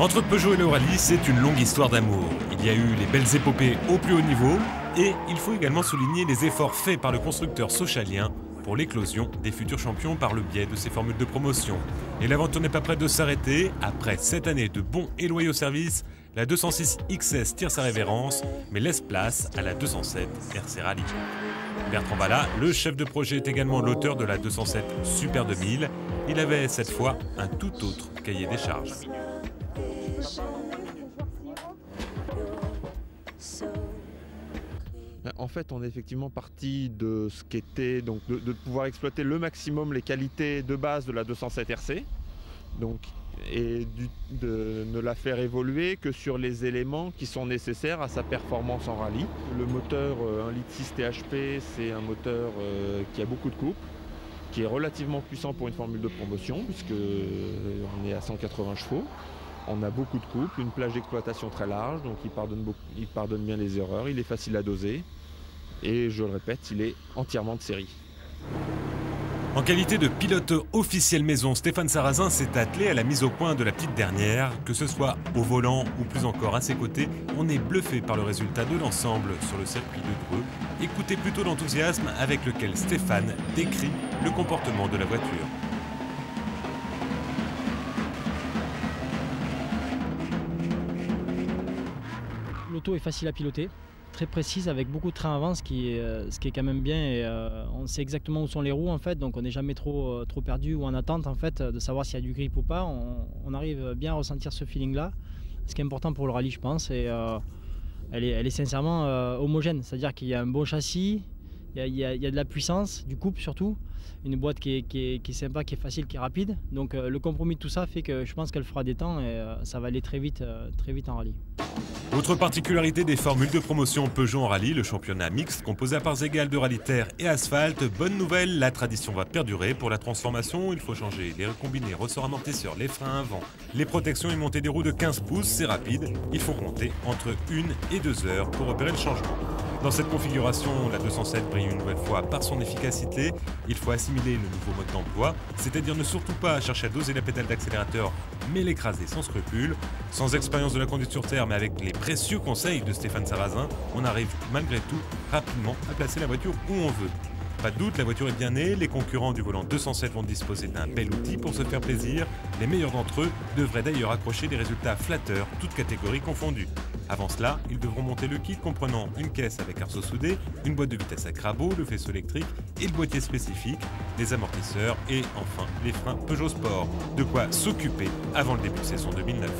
Entre Peugeot et le rallye, c'est une longue histoire d'amour. Il y a eu les belles épopées au plus haut niveau et il faut également souligner les efforts faits par le constructeur sochalien pour l'éclosion des futurs champions par le biais de ces formules de promotion. Et l'aventure n'est pas prête de s'arrêter. Après 7 années de bons et loyaux services, la 206 XS tire sa révérence, mais laisse place à la 207 RC Rally. Bertrand Ballat, le chef de projet, est également l'auteur de la 207 Super 2000. Il avait cette fois un tout autre cahier des charges. En fait, on est effectivement parti de ce qu'était donc de pouvoir exploiter le maximum les qualités de base de la 207 RC, et de ne la faire évoluer que sur les éléments qui sont nécessaires à sa performance en rallye. Le moteur 1,6 litre THP, c'est un moteur qui a beaucoup de couple, qui est relativement puissant pour une formule de promotion, puisqu'on est à 180 chevaux. On a beaucoup de couple, une plage d'exploitation très large, donc il pardonne bien les erreurs, il est facile à doser et je le répète, il est entièrement de série. En qualité de pilote officiel maison, Stéphane Sarrazin s'est attelé à la mise au point de la petite dernière. Que ce soit au volant ou plus encore à ses côtés, on est bluffé par le résultat de l'ensemble sur le circuit de Dreux. Écoutez plutôt l'enthousiasme avec lequel Stéphane décrit le comportement de la voiture. L'auto est facile à piloter, très précise avec beaucoup de train avant, ce qui est quand même bien. Et on sait exactement où sont les roues en fait, donc on n'est jamais trop perdu ou en attente en fait de savoir s'il y a du grip ou pas. On arrive bien à ressentir ce feeling là, ce qui est important pour le rallye je pense. Et elle est sincèrement homogène, c'est-à-dire qu'il y a un bon châssis, il y a de la puissance, du couple surtout, une boîte qui est sympa, qui est facile, qui est rapide. Donc le compromis de tout ça fait que je pense qu'elle fera des temps et ça va aller très vite en rallye. Autre particularité des formules de promotion Peugeot en rallye, le championnat mixte composé à parts égales de rallye terre et asphalte. Bonne nouvelle, la tradition va perdurer. Pour la transformation, il faut changer les combinés, ressorts amortisseurs, les freins avant, les protections et montée des roues de 15 pouces, c'est rapide. Il faut compter entre 1 et 2 heures pour opérer le changement. Dans cette configuration, la 207 brille une nouvelle fois par son efficacité. Il faut assimiler le nouveau mode d'emploi, c'est-à-dire ne surtout pas chercher à doser la pédale d'accélérateur, mais l'écraser sans scrupule. Sans expérience de la conduite sur terre, mais avec les précieux conseils de Stéphane Sarrazin, on arrive malgré tout rapidement à placer la voiture où on veut. Pas de doute, la voiture est bien née, les concurrents du volant 207 vont disposer d'un bel outil pour se faire plaisir. Les meilleurs d'entre eux devraient d'ailleurs accrocher des résultats flatteurs, toutes catégories confondues. Avant cela, ils devront monter le kit comprenant une caisse avec arceau soudé, une boîte de vitesse à crabot, le faisceau électrique et le boîtier spécifique, les amortisseurs et enfin les freins Peugeot Sport. De quoi s'occuper avant le début de saison 2009.